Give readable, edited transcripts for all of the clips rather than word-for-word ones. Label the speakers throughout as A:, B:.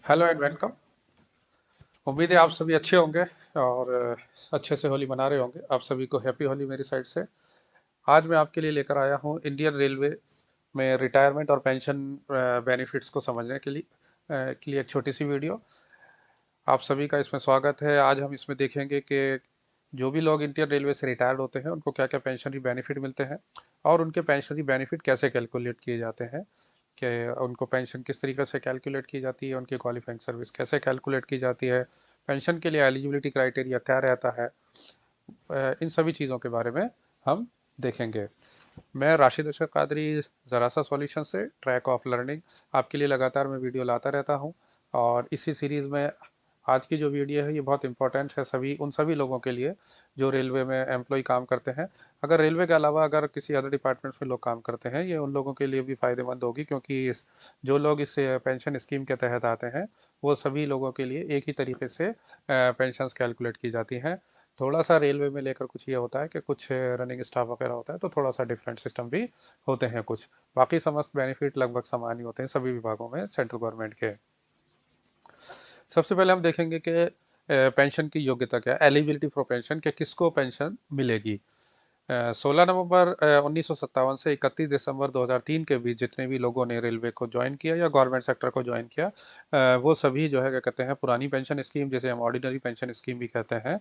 A: Hello and welcome. उम्मीद है आप सभी अच्छे होंगे और अच्छे से होली मना रहे होंगे। आप सभी को हैप्पी होली मेरी साइड से। आज मैं आपके लिए लेकर आया हूँ इंडियन रेलवे में रिटायरमेंट और पेंशन बेनिफिट्स को समझने के लिए एक छोटी सी वीडियो। आप सभी का इसमें स्वागत है। आज हम इसमें देखेंगे कि जो भी लोग इंडियन रेलवे से रिटायर्ड होते हैं उनको क्या क्या पेंशनरी बेनिफिट मिलते हैं और उनके पेंशनरी बेनिफिट कैसे कैलकुलेट किए जाते हैं, कि उनको पेंशन किस तरीके से कैलकुलेट की जाती है, उनकी क्वालिफाइंग सर्विस कैसे कैलकुलेट की जाती है, पेंशन के लिए एलिजिबिलिटी क्राइटेरिया क्या रहता है। इन सभी चीज़ों के बारे में हम देखेंगे। मैं राशिद अशर कादरी, ज़रासा सॉल्यूशन से ट्रैक ऑफ लर्निंग आपके लिए लगातार मैं वीडियो लाता रहता हूं। और इसी सीरीज़ में आज की जो वीडियो है ये बहुत इंपॉर्टेंट है उन सभी लोगों के लिए जो रेलवे में एम्प्लॉय काम करते हैं। अगर रेलवे के अलावा अगर किसी अदर डिपार्टमेंट में लोग काम करते हैं, ये उन लोगों के लिए भी फ़ायदेमंद होगी, क्योंकि जो लोग इस पेंशन स्कीम के तहत आते हैं वो सभी लोगों के लिए एक ही तरीके से पेंशन कैलकुलेट की जाती हैं। थोड़ा सा रेलवे में लेकर कुछ ये होता है कि कुछ रनिंग स्टाफ वगैरह होता है तो थोड़ा सा डिफरेंट सिस्टम भी होते हैं कुछ। बाकी समस्त बेनिफिट लगभग समान ही होते हैं सभी विभागों में सेंट्रल गवर्नमेंट के। सबसे पहले हम देखेंगे कि पेंशन की योग्यता क्या है, एलिजिबिलिटी फॉर पेंशन, कि किसको पेंशन मिलेगी। 16 नवंबर 1957 से 31 दिसंबर 2003 के बीच जितने भी लोगों ने रेलवे को ज्वाइन किया या गवर्नमेंट सेक्टर को ज्वाइन किया, वो सभी जो है क्या कहते हैं पुरानी पेंशन स्कीम, जिसे हम ऑर्डिनरी पेंशन स्कीम भी कहते हैं,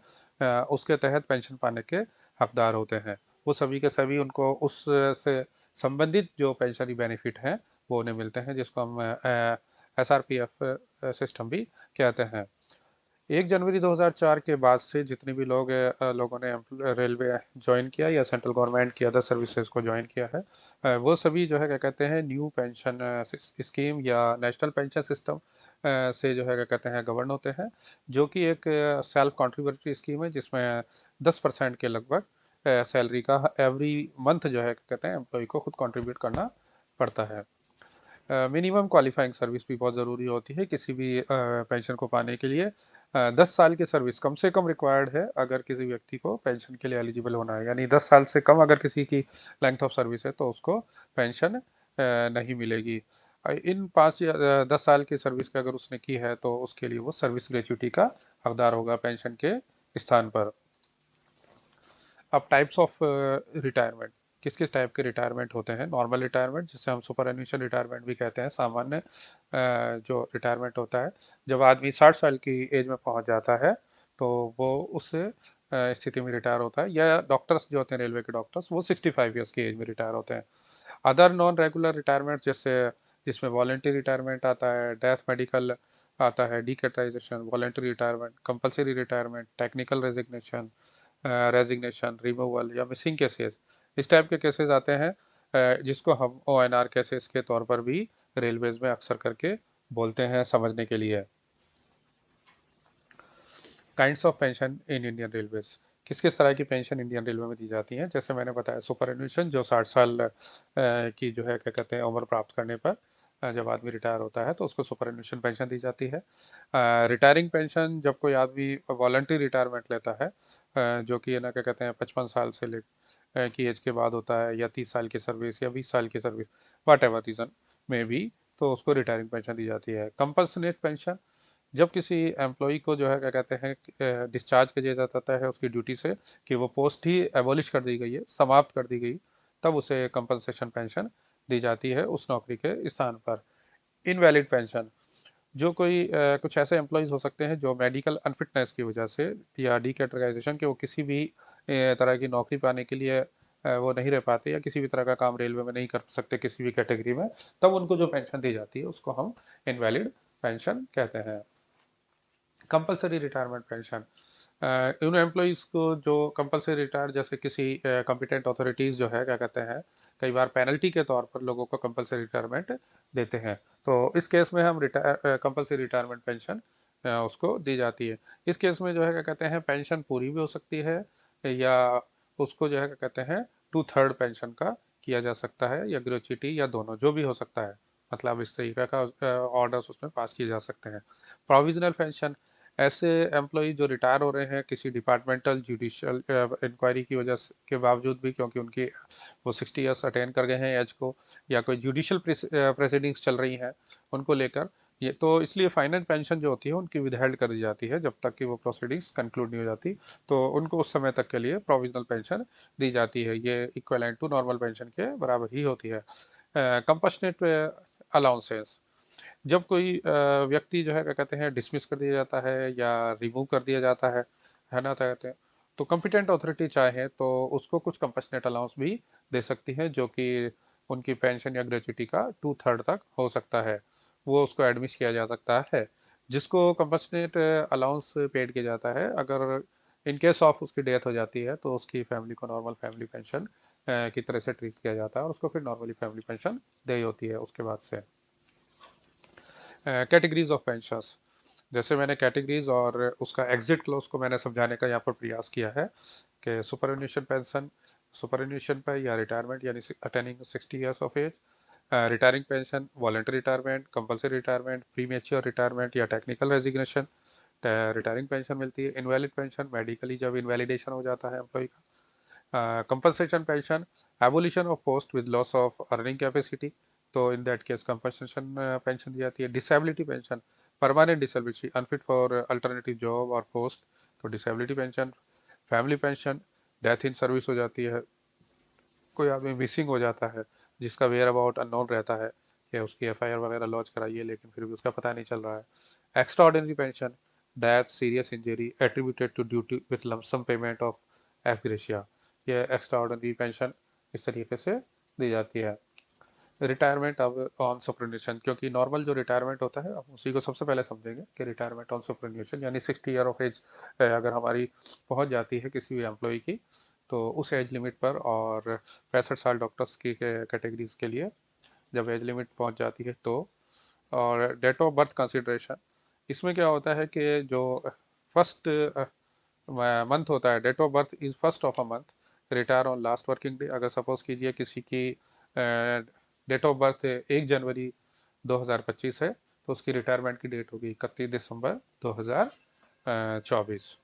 A: उसके तहत पेंशन पाने के हकदार होते हैं। वो सभी के सभी उनको उस से संबंधित जो पेंशनरी बेनिफिट हैं वो उन्हें मिलते हैं, जिसको हम SRPF सिस्टम भी कहते हैं। 1 जनवरी 2004 के बाद से जितने भी लोगों ने रेलवे ज्वाइन किया या सेंट्रल गवर्नमेंट की अदर सर्विसेज को ज्वाइन किया है, वो सभी जो है क्या कहते हैं न्यू पेंशन स्कीम या नेशनल पेंशन सिस्टम से जो है क्या कहते हैं गवर्न होते हैं, जो कि एक सेल्फ कॉन्ट्रीब्यूटरी स्कीम है, जिसमें 10% के लगभग सैलरी का एवरी मंथ जो है क्या कहते हैं एम्प्लॉय को खुद कंट्रीब्यूट करना पड़ता है। मिनिमम क्वालिफाइंग सर्विस भी बहुत ज़रूरी होती है किसी भी पेंशन को पाने के लिए। 10 साल की सर्विस कम से कम रिक्वायर्ड है अगर किसी व्यक्ति को पेंशन के लिए एलिजिबल होना है, यानी 10 साल से कम अगर किसी की लेंथ ऑफ सर्विस है तो उसको पेंशन नहीं मिलेगी। इन 5 या 10 साल की सर्विस का अगर उसने की है तो उसके लिए वो सर्विस ग्रेच्युटी का हकदार होगा पेंशन के स्थान पर। अब टाइप्स ऑफ रिटायरमेंट, किस किस टाइप के रिटायरमेंट होते हैं। नॉर्मल रिटायरमेंट, जिसे हम सुपर एनुअल रिटायरमेंट भी कहते हैं, सामान्य जो रिटायरमेंट होता है जब आदमी 60 साल की एज में पहुंच जाता है तो वो उस स्थिति में रिटायर होता है। या डॉक्टर्स जो होते हैं रेलवे के डॉक्टर्स, वो 65 ईयर्स की एज में रिटायर होते हैं। अदर नॉन रेगुलर रिटायरमेंट जैसे जिसमें वॉलेंटरी रिटायरमेंट आता है, डेथ मेडिकल आता है, डीकेटाइजेशन, voluntary retirement, compulsory retirement, technical resignation, resignation, removal या मिसिंग केसेस, इस टाइप के केसेस आते हैं, जिसको हम ONR केसेस के तौर पर भी रेलवेज में अक्सर करके बोलते हैं समझने के लिए। Kinds of pension in Indian railways, किस किस तरह की पेंशन इंडियन रेलवे में दी जाती है। जैसे मैंने बताया सुपर एनुएशन, जो 60 साल की जो है क्या कहते हैं उम्र प्राप्त करने पर जब आदमी रिटायर होता है तो उसको सुपर एनुएशन पेंशन दी जाती है। रिटायरिंग पेंशन, जब कोई आदमी वॉलंटरी रिटायरमेंट लेता है, जो कि है ना क्या कहते हैं 55 साल से ले की एज के बाद होता है, या 30 साल की सर्विस या 20 साल की सर्विस, वाट एवर रीजन में भी, तो उसको रिटायरिंग पेंशन दी जाती है। कंपल्सनेट पेंशन, जब किसी एम्प्लॉय को जो है क्या कहते हैं डिस्चार्ज कर दिया जाता है उसकी ड्यूटी से, कि वो पोस्ट ही एबॉलिश कर दी गई है, समाप्त कर दी गई, तब उसे कंपनसेशन पेंशन दी जाती है उस नौकरी के स्थान पर। इनवैलिड पेंशन, जो कोई कुछ ऐसे एम्प्लॉयज हो सकते हैं जो मेडिकल अनफिटनेस की वजह से या डीकैटेगराइजेशन के वो किसी भी तरह की नौकरी पाने के लिए वो नहीं रह पाते या किसी भी तरह का काम रेलवे में नहीं कर सकते किसी भी कैटेगरी में, तब उनको जो पेंशन दी जाती है उसको हम इनवैलिड पेंशन कहते हैं। कंपलसरी रिटायरमेंट पेंशन, उन एम्प्लॉयज़ को जो कंपलसरी रिटायर, जैसे किसी कॉम्पिटेंट अथॉरिटीज़ जो है क्या कहते हैं कई बार पेनल्टी के तौर पर लोगों को कंपलसरी रिटायरमेंट देते हैं, तो इस केस में हम कंपलसरी रिटायरमेंट पेंशन उसको दी जाती है। इस केस में जो है क्या कहते हैं पेंशन पूरी भी हो सकती है, या उसको जो है क्या कहते हैं 2/3 पेंशन का किया जा सकता है, या ग्रेच्युटी, या दोनों, जो भी हो सकता है। मतलब इस तरीके का ऑर्डर्स उसमें पास किए जा सकते हैं। प्रोविजनल पेंशन, ऐसे एम्प्लॉय जो रिटायर हो रहे हैं किसी डिपार्टमेंटल जुडिशियल इंक्वायरी की के बावजूद भी, क्योंकि उनकी वो 60 ईयर्स अटेन कर गए हैं एज को, या कोई जुडिशियल प्रेसिडिंग्स चल रही हैं उनको लेकर, ये तो इसलिए फाइनल पेंशन जो होती है उनकी विदहेल्ड कर दी जाती है जब तक कि वो प्रोसीडिंग्स कंक्लूड नहीं हो जाती। तो उनको उस समय तक के लिए प्रोविजनल पेंशन दी जाती है। ये इक्विवेलेंट टू नॉर्मल पेंशन के बराबर ही होती है। कंपैशनेट अलाउंसेस, जब कोई व्यक्ति जो है क्या कहते हैं डिसमिस कर दिया जाता है या रिमूव कर दिया जाता है ना, क्या कहते हैं, तो कॉम्पिटेंट अथॉरिटी चाहे तो उसको कुछ कंपैशनेट अलाउंस भी दे सकती है, जो कि उनकी पेंशन या ग्रेच्युटी का 2/3 तक हो सकता है। वो उसको एडमिट किया जा सकता है। जिसको कंपैशनेट अलाउंस पेड किया जाता है, अगर इन केस ऑफ उसकी डेथ हो जाती है तो उसकी फैमिली को नॉर्मल फैमिली पेंशन की तरह से ट्रीट किया जाता है और उसको फिर नॉर्मली फैमिली पेंशन दी होती है उसके बाद से। कैटेगरीज ऑफ पेंशंस, जैसे मैंने कैटेगरीज और उसका एग्जिट क्लोज को मैंने समझाने का यहाँ पर प्रयास किया है कि सुपरएन्यूएशन पेंशन, सुपरएन्यूएशन पर या रिटायरमेंट यानी attaining 60 years of age, retiring pension, voluntary retirement, compulsory retirement, premature retirement या टेक्निकल रेजिग्नेशन, रिटायरिंग पेंशन मिलती है। इनवैलिड पेंशन, मेडिकली जब इनवैलिडेशन हो जाता है एम्प्लॉय का। Compensation pension, abolition of post with loss of earning capacity, तो in that case compensation pension दी जाती है। Disability pension, permanent disability, unfit for alternative job और पोस्ट, तो disability pension. Family pension, death in service हो जाती है, कोई आदमी मिसिंग हो जाता है जिसका वेयर अबाउट अननोन रहता है कि उसकी एफआईआर वगैरह लॉन्च कराइए लेकिन फिर भी उसका पता नहीं चल रहा है। Extra ordinary pension, death, serious injury attributed to duty with lump sum payment of एफ ग्रेशिया, ये एक्स्ट्रा ऑर्डिनरी पेंशन इस तरीके से दी जाती है। रिटायरमेंट अब ऑन सुपरन्यूशन, क्योंकि नॉर्मल जो रिटायरमेंट होता है हम उसी को सबसे पहले समझेंगे कि रिटायरमेंट ऑन सुपरन्यूशन यानी 60 ईयर ऑफ एज अगर हमारी पहुंच जाती है किसी भी एम्प्लॉय की, तो उस एज लिमिट पर, और 65 साल डॉक्टर्स की कैटेगरीज के लिए जब एज लिमिट पहुंच जाती है तो। और डेट ऑफ बर्थ कंसिडरेशन, इसमें क्या होता है कि जो फर्स्ट मंथ होता है, date of birth is first of a month, retire on last working day. अगर सपोज कीजिए किसी की डेट ऑफ बर्थ 1 जनवरी 2025 है तो उसकी रिटायरमेंट की डेट होगी 31 दिसंबर 2024।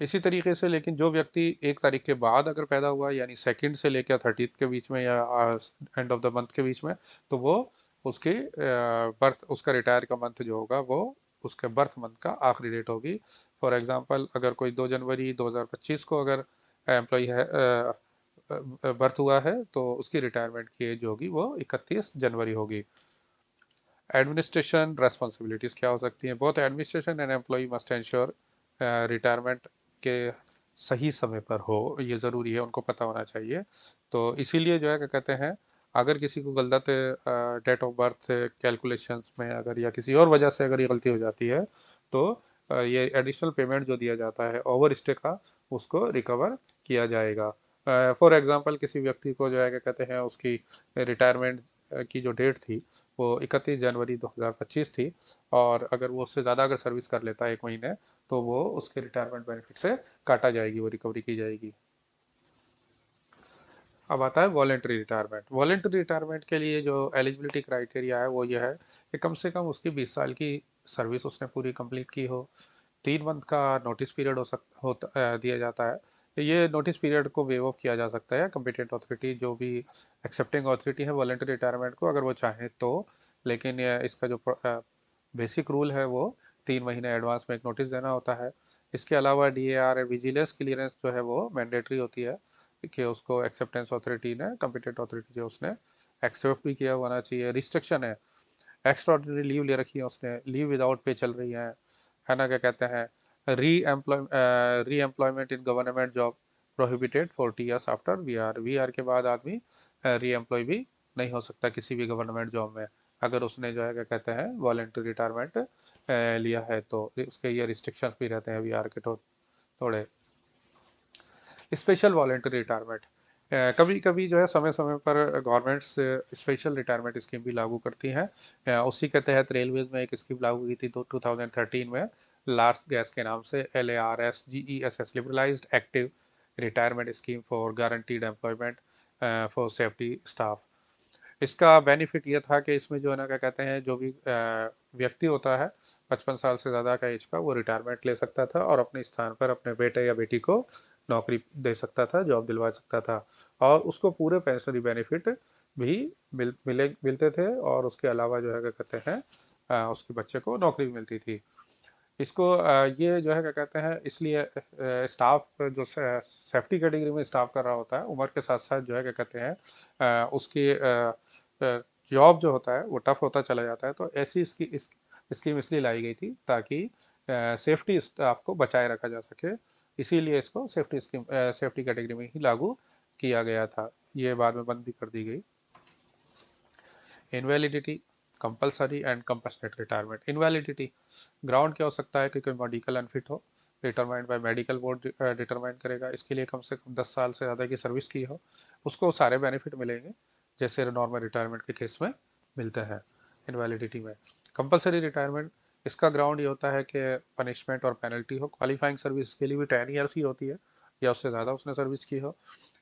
A: इसी तरीके से लेकिन जो व्यक्ति 1 तारीख के बाद अगर पैदा हुआ यानी सेकंड से लेकर 30th के बीच में या एंड ऑफ द मंथ के बीच में, तो वो उसकी बर्थ, उसका रिटायर का मंथ जो होगा वो उसके बर्थ मंथ का आखिरी डेट होगी। फॉर एग्जांपल अगर कोई 2 जनवरी 2025 को अगर एम्प्लॉय है बर्थ हुआ है तो उसकी रिटायरमेंट की एज होगी वो 31 जनवरी होगी। एडमिनिस्ट्रेशन रेस्पॉन्सिबिलिटीज क्या हो सकती हैं? Both administration and employee must ensure retirement के सही समय पर हो, ये ज़रूरी है, उनको पता होना चाहिए। तो इसीलिए जो है क्या कहते हैं, अगर किसी को गलत डेट ऑफ बर्थ कैलकुलेशंस में अगर या किसी और वजह से अगर ये गलती हो जाती है तो ये एडिशनल पेमेंट जो दिया जाता है ओवर स्टे का, उसको रिकवर किया जाएगा। फॉर एग्जांपल किसी व्यक्ति को जो है क्या कहते हैं उसकी रिटायरमेंट की जो डेट थी वो 31 जनवरी 2025 थी, और अगर वो उससे ज़्यादा अगर सर्विस कर लेता है 1 महीने, तो वो उसके रिटायरमेंट बेनिफिट से काटा जाएगी, वो रिकवरी की जाएगी। अब आता है वॉलेंटरी रिटायरमेंट। वॉलेंटरी रिटायरमेंट के लिए जो एलिजिबिलिटी क्राइटेरिया है वो ये है कि कम से कम उसकी 20 साल की सर्विस उसने पूरी कंप्लीट की हो। 3 मंथ का नोटिस पीरियड दिया जाता है। तो ये नोटिस पीरियड को वेव ऑफ किया जा सकता है कम्पिटेंट अथॉरिटी, जो भी एक्सेप्टिंग अथॉरिटी है वॉलेंटरी रिटायरमेंट को, अगर वो चाहे तो। लेकिन इसका जो बेसिक रूल है वो 3 महीने एडवांस में एक नोटिस देना होता है। इसके अलावा डीएआर विजिलेंस क्लियरेंस जो है वो मैंडेटरी होती है कि उसको एक्सेप्टेंस अथॉरिटी ने, कम्पिटेंट अथॉरिटी जो उसने एक्सेप्ट भी किया होना चाहिए। रिस्ट्रिक्शन है, एक्स्ट्रा ऑर्डिनरी लीव ले रखी है उसने, लीव विदाउट पे चल रही है ना, क्या कहते हैं, री employment in government job prohibited 40 years after VR. VR के बाद आदमी री एम्प्लॉय भी नहीं हो सकता किसी भी गवर्नमेंट जॉब में, अगर उसने जो है क्या कहते हैं वॉलेंटरी रिटायरमेंट लिया है तो। उसके ये रिस्ट्रिक्शन भी रहते हैं वीआर के थोड़े। स्पेशल वॉलेंटरी रिटायरमेंट, कभी कभी जो है समय समय पर गवर्नमेंट्स स्पेशल रिटायरमेंट स्कीम भी लागू करती हैं। उसी के तहत रेलवेज में एक स्कीम लागू की थी 2013 में, लार्स गैस के नाम से, LARSGESS, liberalised active retirement scheme for guaranteed employment for safety staff. इसका बेनिफिट ये था कि इसमें जो है ना क्या कहते हैं, जो भी व्यक्ति होता है 55 साल से ज़्यादा का एज का, वो रिटायरमेंट ले सकता था और अपने स्थान पर अपने बेटे या बेटी को नौकरी दे सकता था, जॉब दिलवा सकता था, और उसको पूरे पेंशनरी बेनिफिट भी मिलते थे। और उसके अलावा जो है क्या कहते हैं उसके बच्चे को नौकरी मिलती थी। इसको ये जो है क्या कहते हैं, इसलिए स्टाफ जो सेफ्टी कैटेगरी में स्टाफ कर रहा होता है, उम्र के साथ साथ जो है क्या कहते हैं उसकी जॉब जो होता है वो टफ होता चला जाता है। तो ऐसी इसकी स्कीम इसलिए लाई गई थी ताकि सेफ्टी स्टाफ को बचाए रखा जा सके। इसीलिए इसको सेफ्टी कैटेगरी में ही लागू किया गया था। ये बाद में बंद भी कर दी गई। इनवैलिडिटी, कंपलसरी एंड कंपसनेट रिटायरमेंट। इनवैलिडिटी, ग्राउंड क्या हो सकता है कि कोई मेडिकल अनफिट हो, determined by medical board determine करेगा, इसके लिए कम से कम 10 साल से ज़्यादा की सर्विस की हो, उसको सारे बेनिफिट मिलेंगे जैसे नॉर्मल रिटायरमेंट के केस में मिलता है इनवैलिडिटी में। कंपलसरी रिटायरमेंट, इसका ग्राउंड ये होता है कि पनिशमेंट और पेनल्टी हो, क्वालिफाइंग सर्विस के लिए भी 10 ईयर्स ही होती है या उससे ज़्यादा उसने सर्विस की हो।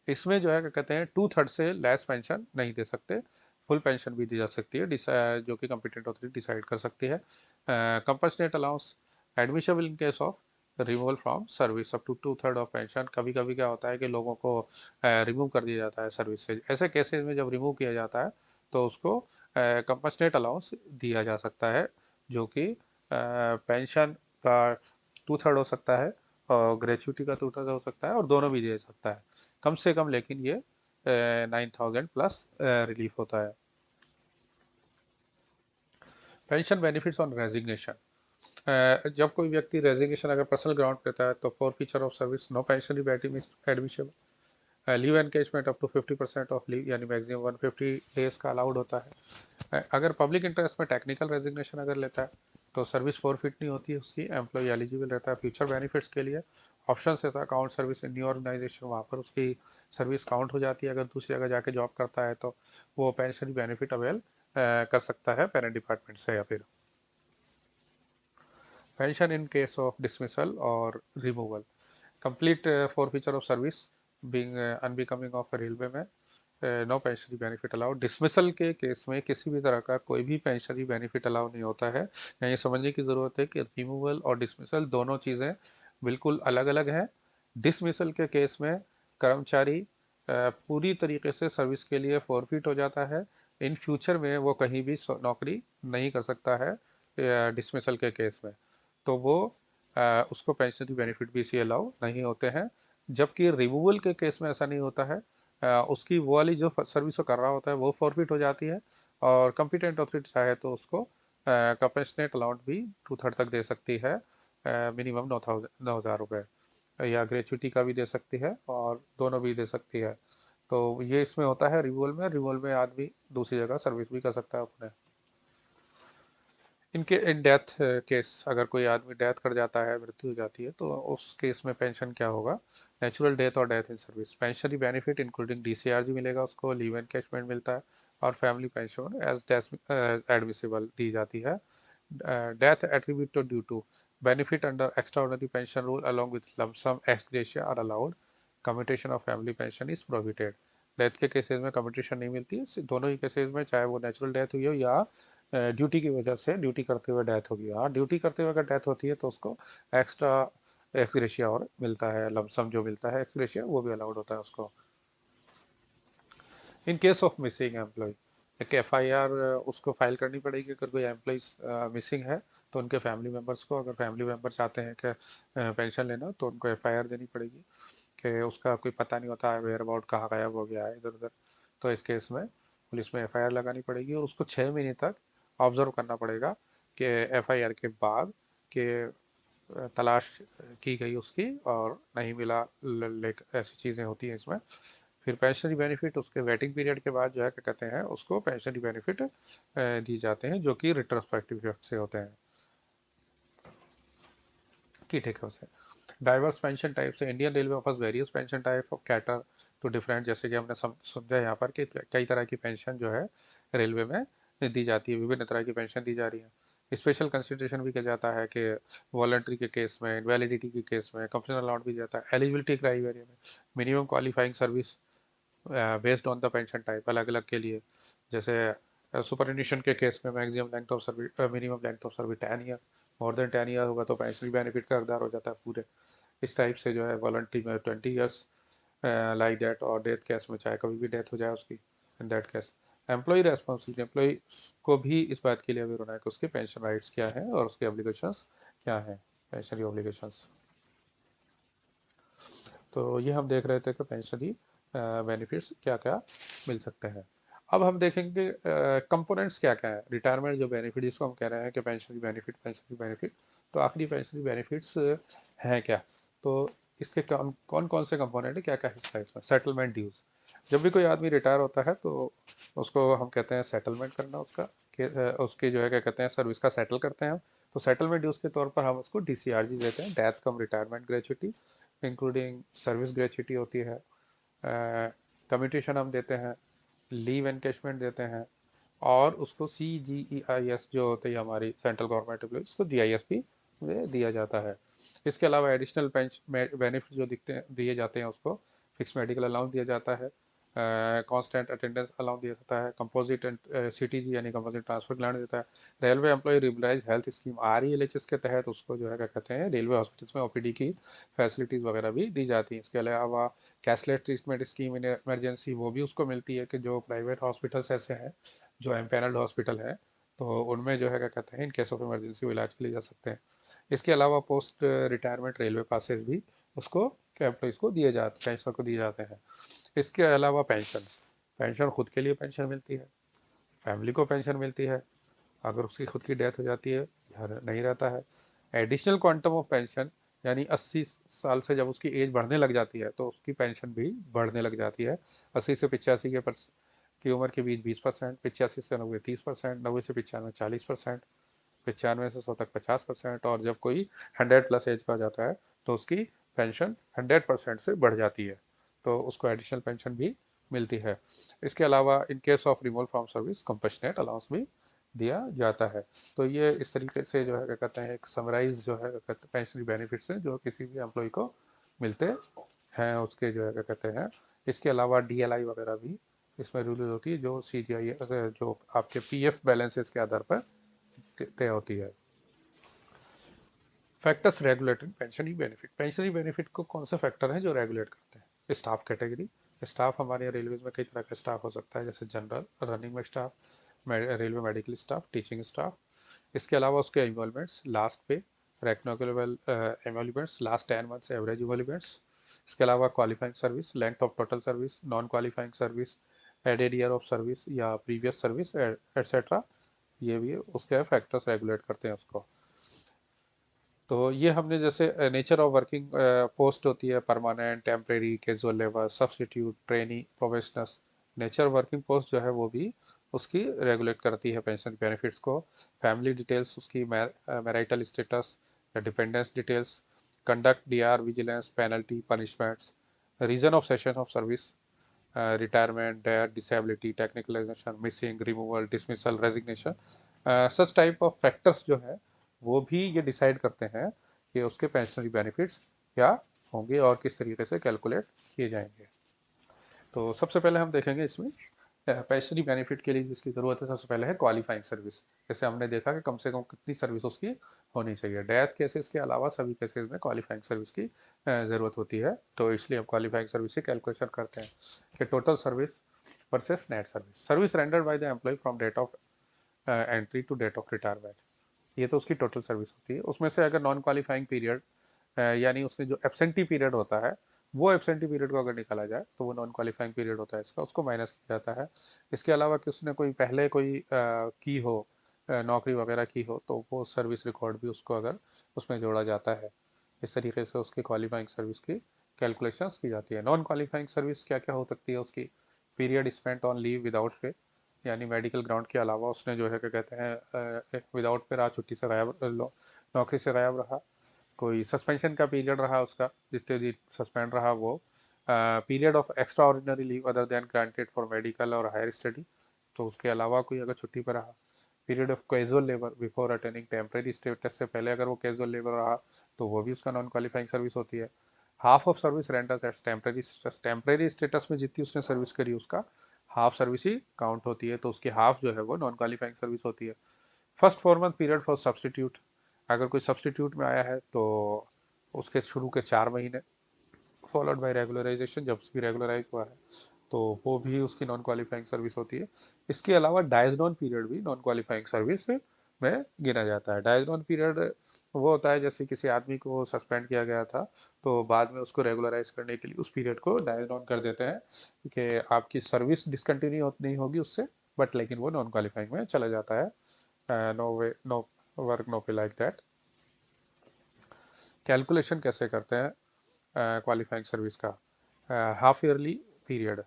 A: इसमें जो है क्या कहते हैं 2/3 से लेस पेंशन नहीं दे सकते, फुल पेंशन भी दी जा सकती है, जो कि कॉम्पिटेंट अथॉरिटी डिसाइड कर सकती है। Compassionate allowance, admissible in case of removal from service up to 2/3 of pension. कभी कभी क्या होता है कि लोगों को रिमूव कर दिया जाता है सर्विस से, ऐसे केसेस में जब रिमूव किया जाता है तो उसको कंपसनेट अलाउंस दिया जा सकता है, जो कि पेंशन का 2/3 हो सकता है और ग्रेचुइटी का 2/3 हो सकता है और दोनों भी दे सकता है कम से कम, लेकिन ये 9,000 प्लस रिलीफ होता है। पेंशन बेनिफिट्स ऑन रेजिग्नेशन, जब कोई व्यक्ति रेजिग्नेशन अगर पर्सनल ग्राउंड पे देता है तो forfeiture of service no pension admission, leave encashment up to 50% of leave, यानी मैक्सिमम 150 डेज का अलाउड होता है। अगर पब्लिक इंटरेस्ट में टेक्निकल रेजिग्नेशन अगर लेता है तो सर्विस फॉरफिट नहीं होती है उसकी, एम्प्लॉय एलिजिबल रहता है फ्यूचर बेनिफिट्स के लिए। ऑप्शन रहता है count service in new organisation, वहाँ पर उसकी सर्विस काउंट हो जाती है, अगर दूसरी जगह जाके जॉब करता है तो वो पेंशन बेनिफिट अवेल कर सकता है पेरेंट डिपार्टमेंट से। या फिर pension in case of dismissal और removal, complete forfeiture of service being unbecoming of railway में no pensionary benefit allowed. Dismissal के केस में किसी भी तरह का कोई भी पेंशनरी बेनिफिट अलाउ नहीं होता है। यहाँ ये समझने की ज़रूरत है कि रिमूवल और डिसमिसल दोनों चीज़ें बिल्कुल अलग अलग हैं। डिसमिसल के केस में कर्मचारी पूरी तरीके से सर्विस के लिए फॉरफिट हो जाता है, इन फ्यूचर में वो कहीं भी नौकरी नहीं कर सकता है डिसमिसल के केस में, तो वो उसको पेंशनरी बेनिफिट भी इसी अलाउ नहीं होते हैं। जबकि रिमूवल के केस में ऐसा नहीं होता है, उसकी वो वाली जो सर्विस वो कर रहा होता है वो फॉरफिट हो जाती है और कॉम्पिटेंट अथॉरिटी चाहे तो उसको कंपनसेट अलाउंट भी 2/3 तक दे सकती है, मिनिमम 9,000 रुपये, या ग्रेचुइटी का भी दे सकती है और दोनों भी दे सकती है। तो ये इसमें होता है रिवोल्व में आदमी दूसरी जगह सर्विस भी कर सकता है अपने। इनके इन डेथ केस, अगर कोई आदमी डेथ कर जाता है, मृत्यु हो जाती है, तो उस केस में पेंशन क्या होगा, नेचुरल डेथ और death in service, pensionary benefit including DCRG मिलेगा उसको, लीव एनकैशमेंट मिलता है और फैमिली पेंशन एज एडमिसिबल दी जाती है। Death attributed due to benefit under extraordinary pension rule along with lump sum ex gratia are allowed, commutation of family pension is prohibited. Death के cases में commutation नहीं मिलती है, दोनों ही केसेस में, चाहे वो नेचुरल डेथ हुई हो या ड्यूटी की वजह से ड्यूटी करते हुए डेथ होगी। हाँ, ड्यूटी करते हुए अगर डेथ होती है तो उसको एक्स्ट्रा एक्सग्रेशिया और मिलता है, लमसम जो मिलता है एक्सग्रेशिया वो भी अलाउड होता है उसको। In case of missing employee, एक एफआईआर उसको फाइल करनी पड़ेगी अगर कोई एम्प्लॉय मिसिंग है, तो उनके फैमिली मेम्बर्स को, अगर फैमिली मेम्बर चाहते हैं कि पेंशन लेना, तो उनको एफआईआर देनी पड़ेगी कि उसका कोई पता नहीं होता है वेयर अबाउट कहाँ गायब हो गया है इधर उधर, तो इस केस में पुलिस में एफआईआर लगानी पड़ेगी और उसको 6 महीने तक ऑब्जर्व करना पड़ेगा कि एफआईआर के बाद कि तलाश की गई उसकी और नहीं मिला, ऐसी चीज़ें होती हैं इसमें। फिर पेंशनरी बेनिफिट उसके वेटिंग पीरियड के बाद जो है क्या कहते हैं उसको पेंशनरी बेनिफिट दिए जाते हैं, जो कि रिट्रोस्पेक्टिव से होते हैं की ठीक है उसे। डाइवर्स पेंशन टाइप से Indian railway offers various pension type of cater to different, जैसे कि हमने समझा यहाँ पर कि कई तरह की पेंशन जो है रेलवे में दी जाती है, विभिन्न तरह की पेंशन दी जा रही है। स्पेशल कंसिडरेशन भी किया जाता है कि वॉलंटरी के केस में, इनवैलिडिटी के केस में कंपनी अलाउंस भी जाता है, एलिजिबिलिटी क्राइटेरिया में minimum qualifying service based on the pension type अलग अलग के लिए, जैसे सुपरन्यूशन के केस में maximum length of service, minimum length of service 10 year, more than 10 year होगा तो पेंशनरी बेनिफिट का हकदार हो जाता है पूरे। इस टाइप से जो है वॉलंटरी में 20 ईयर्स लाइक दैट, और डेथ केस में चाहे कभी भी डेथ हो जाए उसकी, in that case employee responsibility, employee को भी इस बात के लिए अवेयर होना है कि उसके पेंशन राइट्स क्या हैं और उसके ऑब्लिगेशंस क्या हैं, पेंशन ऑब्लिगेशंस। तो ये हम देख रहे थे कि पेंशनरी बेनिफिट्स क्या क्या मिल सकते हैं। अब हम देखेंगे कंपोनेंट्स क्या क्या है रिटायरमेंट जो बेनिफिट, जिसको हम कह रहे हैं कि पेंशनरी बेनिफिट, पेंशनरी बेनिफिट। तो आखिरी पेंशनरी बेनिफिट्स हैं क्या? तो इसके कौन कौन कौन से कंपोनेंट है, क्या क्या हिस्सा है इसमें? सेटलमेंट ड्यूज, जब भी कोई आदमी रिटायर होता है तो उसको हम कहते हैं सेटलमेंट करना उसका, उसकी जो है क्या कहते हैं सर्विस का सेटल करते हैं हम। तो सेटलमेंट ड्यूज के तौर पर हम उसको डीसीआरजी देते हैं, death cum retirement gratuity, including service gratuity होती है, कम्यूटेशन हम देते हैं, लीव एनकेशमेंट देते हैं, और उसको CGEIS जो होती है हमारी सेंट्रल गवर्नमेंट एम्प्लॉय, उसको GIS भी दिया जाता है। इसके अलावा एडिशनल बेनिफिट जो दिखते हैं दिए जाते हैं, उसको फिक्स मेडिकल अलाउंस दिया जाता है, कांस्टेंट अटेंडेंस अलाउंस दिया जाता है, कंपोजिट CTG यानी कंपोजिट ट्रांसफर ग्रांट देता है, railway employ liberalised health scheme RELHS के तहत उसको जो है क्या कहते हैं रेलवे हॉस्पिटल्स में OPD की फैसिलिटीज़ वगैरह भी दी जाती हैं। इसके अलावा cashless treatment scheme in emergency वो भी उसको मिलती है कि जो प्राइवेट हॉस्पिटल्स ऐसे हैं जो एम्पैनल्ड हॉस्पिटल है, तो उनमें जो है क्या कहते हैं इन केस ऑफ इमरजेंसी वो इलाज के लिए जा सकते हैं। इसके अलावा पोस्ट रिटायरमेंट रेलवे पासेस भी उसको एम्प्लॉइज को दिए जाते, पेंशनर को दिए जाते हैं। इसके अलावा पेंशन, पेंशन खुद के लिए पेंशन मिलती है, फैमिली को पेंशन मिलती है, अगर उसकी खुद की डेथ हो जाती है, घर नहीं रहता है। एडिशनल क्वांटम ऑफ पेंशन, यानी 80 साल से जब उसकी एज बढ़ने लग जाती है तो उसकी पेंशन भी बढ़ने लग जाती है। 80 से 85 की उम्र के बीच 20%, 85 से 90 30%, 90 से 95 40%, 95 से 100 तक 50%, और जब कोई 100+ एज का हो जाता है तो उसकी पेंशन 100% से बढ़ जाती है, तो उसको एडिशनल पेंशन भी मिलती है। इसके अलावा इन case of removal from service compassionate allowance भी दिया जाता है। तो ये इस तरीके से जो है क्या कहते हैं एक समराइज जो है पेंशनरी बेनिफिट्स हैं जो किसी भी एम्प्लॉय को मिलते हैं उसके जो है क्या कहते हैं। इसके अलावा DLI वगैरह भी इसमें रिलीज होती है जो CGI जो आपके PF बैलेंसेस के आधार पर तय होती है। Factors regulating pensionary benefit, pensionary benefit को कौन से फैक्टर हैं जो रेगुलेट करते हैं? स्टाफ कैटेगरी, स्टाफ हमारे यहाँ रेलवे में कई तरह का स्टाफ हो सकता है, जैसे जनरल, रनिंग में staff, railway medical staff, teaching staff. इसके अलावा उसके involvements, last pay, reckonable involvements, last 10 months average involvements. इसके अलावा qualifying service, length of total service, non qualifying service, added year of service या प्रीवियस सर्विस एटसेट्रा, ये भी उसके factors regulate करते हैं उसको। तो ये हमने जैसे नेचर ऑफ वर्किंग पोस्ट होती है, permanent, temporary, casual labour, substitute, trainee, professionals. Nature working post जो है वो भी उसकी रेगुलेट करती है पेंशन बेनिफिट्स को। फैमिली डिटेल्स, उसकी मैरिटल स्टेटस या dependence details, conduct, DR, vigilance, penalty, punishments, reason of cessation of service, retirement, death, disability, technicalisation, missing, removal, dismissal, resignation, such type of factors जो है वो भी ये डिसाइड करते हैं कि उसके पेंशनरी बेनिफिट्स क्या होंगे और किस तरीके से कैलकुलेट किए जाएंगे। तो सबसे पहले हम देखेंगे इसमें पेंशनरी बेनिफिट के लिए जिसकी ज़रूरत है, सबसे पहले है क्वालिफाइंग सर्विस। जैसे हमने देखा कि कम से कम कितनी सर्विस उसकी होनी चाहिए। डेथ केसेस के अलावा सभी केसेस में क्वालिफाइंग सर्विस की ज़रूरत होती है, तो इसलिए हम क्वालिफाइंग सर्विस की कैलकुलेशन करते हैं कि total service versus net service, service rendered by the employee from date of entry to date of retirement. ये तो उसकी टोटल सर्विस होती है। उसमें से अगर नॉन क्वालिफाइंग पीरियड यानी उसने जो एब्सेंटी पीरियड होता है, वो एब्सेंटी पीरियड को अगर निकाला जाए तो वो नॉन क्वालिफाइंग पीरियड होता है इसका, उसको माइनस किया जाता है। इसके अलावा कि उसने कोई पहले कोई की हो, नौकरी वगैरह की हो, तो वो सर्विस रिकॉर्ड भी उसको अगर उसमें जोड़ा जाता है। इस तरीके से उसकी क्वालिफाइंग सर्विस की कैलकुलेशंस की जाती है। नॉन क्वालिफाइंग सर्विस क्या क्या हो सकती है उसकी? Period spent on leave without pay, यानी मेडिकल ग्राउंड के अलावा उसने जो है क्या कहते हैं विदाउट पे रहा, छुट्टी से गायब, नौकरी से गायब रहा, कोई सस्पेंशन का पीरियड रहा उसका, जितने दिन सस्पेंड रहा वो, period of extra ordinary leave other than granted for medical और हायर स्टडी, तो उसके अलावा कोई अगर छुट्टी पर रहा, period of casual labour before attaining temporary status, से पहले अगर वो कैजुअल लेबर रहा तो वो भी उसका नॉन क्वालिफाइंग सर्विस होती है। Half of service renders at temporary status, temporary status में जितनी उसने सर्विस करी उसका हाफ सर्विस ही काउंट होती है, तो उसकी हाफ जो है वो नॉन क्वालिफाइंग सर्विस होती है। First 4 month period for substitute, अगर कोई सब्सटीट्यूट में आया है तो उसके शुरू के 4 महीने, फॉलोड बाय रेगुलराइजेशन, जब भी रेगुलराइज हुआ है तो वो भी उसकी नॉन क्वालिफाइंग सर्विस होती है। इसके अलावा डायज पीरियड भी नॉन क्वालिफाइंग सर्विस में गिना जाता है। डायज पीरियड वो होता है जैसे किसी आदमी को सस्पेंड किया गया था, तो बाद में उसको रेगुलराइज करने के लिए उस पीरियड को डायज कर देते हैं कि आपकी सर्विस डिसकंटिन्यू नहीं होगी उससे, बट लेकिन वो नॉन क्वालिफाइंग में चला जाता है। नो वे, नो वर्क, नो पे लाइक दैट। कैलकुलेशन कैसे करते हैं क्वालिफाइंग सर्विस का? Half yearly period.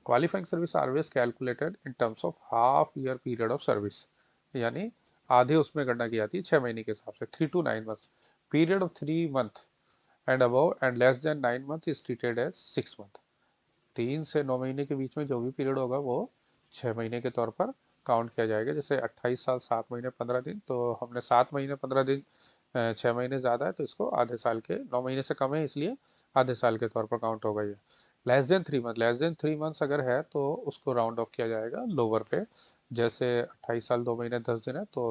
A: Qualifying service always calculated in terms of half year period of service, यानी आधे उसमें गणना की जाती है 6 महीने के हिसाब से, 3 to 9 months। Period of 3 month and above and less than 9 month is treated as 6 month। 3 से 9 महीने के बीच में जो भी पीरियड होगा वो 6 महीने के तौर पर काउंट किया जाएगा। जैसे 28 साल 7 महीने 15 दिन, तो हमने 7 महीने 15 दिन, 6 महीने ज़्यादा है तो इसको आधे साल के, 9 महीने से कम है इसलिए आधे साल के तौर पर काउंट होगा ये। Less than 3 month, less than 3 months अगर है तो उसको राउंड ऑफ किया जाएगा लोअर पे। जैसे 28 साल 2 महीने 10 दिन है तो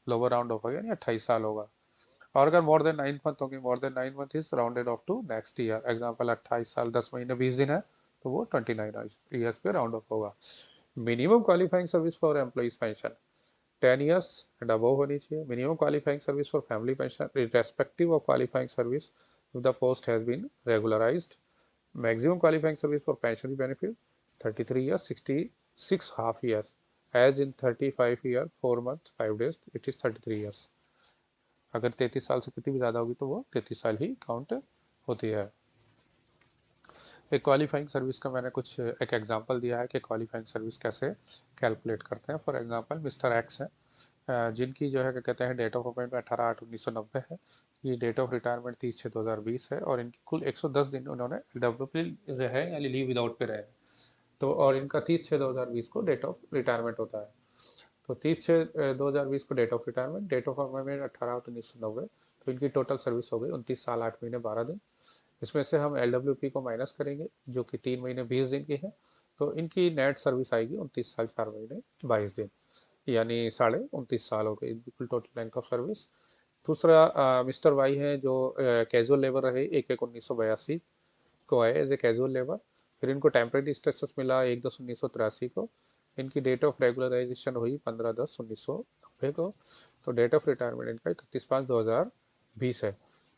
A: लोअर राउंड ऑफ हो गया, यानी 28 साल होगा। और अगर मोर देन 9 मंथ होगी, more than 9 month is rounded off to next year. Example 28 साल 10 महीने 20 दिन है तो वो 29 ईयर्स पे राउंड ऑफ होगा। Minimum qualifying service for employees pension 10 years and above होनी चाहिए। Minimum qualifying service for family pension irrespective of qualifying service if the post has been regularized। Maximum qualifying service for pension benefit 33 years 66 half years, as in 35 year 4 months 5 days it is 33 years। अगर 33 साल से कितनी भी ज़्यादा होगी तो वो 33 साल ही काउंट होती है। एक क्वालिफाइंग सर्विस का मैंने कुछ एक एग्जांपल दिया है कि क्वालिफाइंग सर्विस कैसे कैलकुलेट करते हैं। फॉर एग्जांपल मिस्टर एक्स है, जिनकी जो है क्या कहते हैं डेट ऑफ अपॉइंटमेंट 18/8/1990 है। ये डेट ऑफ रिटायरमेंट 30/6/2020 है और इनकी कुल 110 दिन उन्होंने डब्ल्यूपी रहे यानी लीव विदाउट पे रहे। तो और इनका 30/6/2020 को डेट ऑफ रिटायरमेंट होता है। तो 30/6/2020 को date of retirement, date of appointment 18/8/1990, तो इनकी टोटल सर्विस हो गई 29 साल 8 महीने 12 दिन। इसमें से हम LWP को माइनस करेंगे जो कि 3 महीने 20 दिन की है, तो इनकी नेट सर्विस आएगी 29 साल 4 महीने 22 दिन, यानी 29.5 साल हो गए बिल्कुल टोटल लेंथ ऑफ सर्विस। दूसरा मिस्टर वाई है जो कैजुअल लेबर रहे 1/1/1982 को आए एज ए कैजुअल लेबर। फिर इनको टेम्परेरी स्टेटस मिला 1/10/1983 को। इनकी डेट ऑफ रेगुलराइजेशन हुई 15/10/1990 को। तो डेट ऑफ रिटायरमेंट इनका 31/5/2020 है।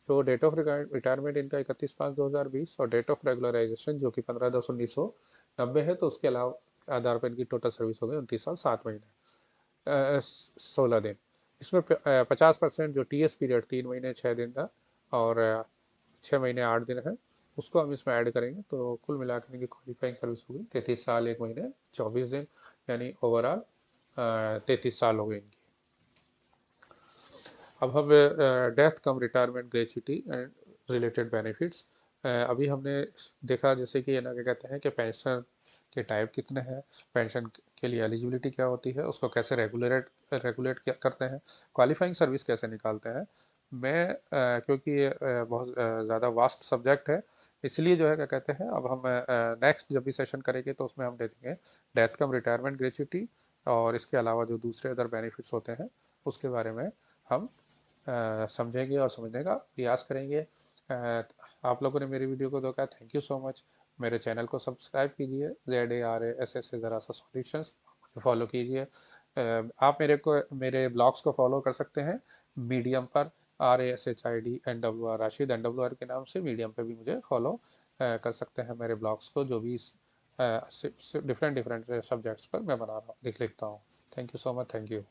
A: तो डेट ऑफ रिटायरमेंट इनका 31/5/2020 और डेट ऑफ रेगुलराइजेशन जो कि 15/10/1990 है, तो उसके अलावा आधार पर इनकी टोटल सर्विस हो गई 29 साल 7 महीने 16 दिन। इसमें 50% जो TS पीरियड 3 महीने 6 दिन था और 6 महीने 8 दिन है, उसको हम इसमें ऐड करेंगे तो कुल मिलाकर इनकी क्वालिफाइंग सर्विस होगी 33 साल 1 महीने 24 दिन, यानी ओवरऑल 33 साल हो गए इनकी। अब हम death cum retirement gratuity and related benefits. अभी हमने देखा जैसे कि ना क्या कहते हैं कि पेंशन के टाइप कितने हैं, पेंशन के लिए एलिजिबिलिटी क्या होती है, उसको कैसे रेगुलेट करते हैं, क्वालिफाइंग सर्विस कैसे निकालते हैं। मैं क्योंकि ये बहुत ज़्यादा वास्ट सब्जेक्ट है, इसलिए जो है क्या कहते हैं अब हम नेक्स्ट जब भी सेशन करेंगे तो उसमें हम देखेंगे डेथ कम रिटायरमेंट ग्रेच्युटी और इसके अलावा जो दूसरे अदर बेनिफिट्स होते हैं उसके बारे में हम समझेंगे और समझने का प्रयास करेंगे। आप लोगों ने मेरी वीडियो को देखा, थैंक यू सो मच। मेरे चैनल को सब्सक्राइब कीजिए, ZARASS ज़रा सा सॉल्यूशंस, मुझे फॉलो कीजिए। आप मेरे ब्लॉग्स को फॉलो कर सकते हैं मीडियम पर, RASHID राशिद NWR के नाम से मीडियम पे भी मुझे फॉलो कर सकते हैं मेरे ब्लॉग्स को, जो भी डिफरेंट डिफरेंट सब्जेक्ट्स पर मैं बना रहा हूँ लिखता हूँ। Thank you so much, thank you.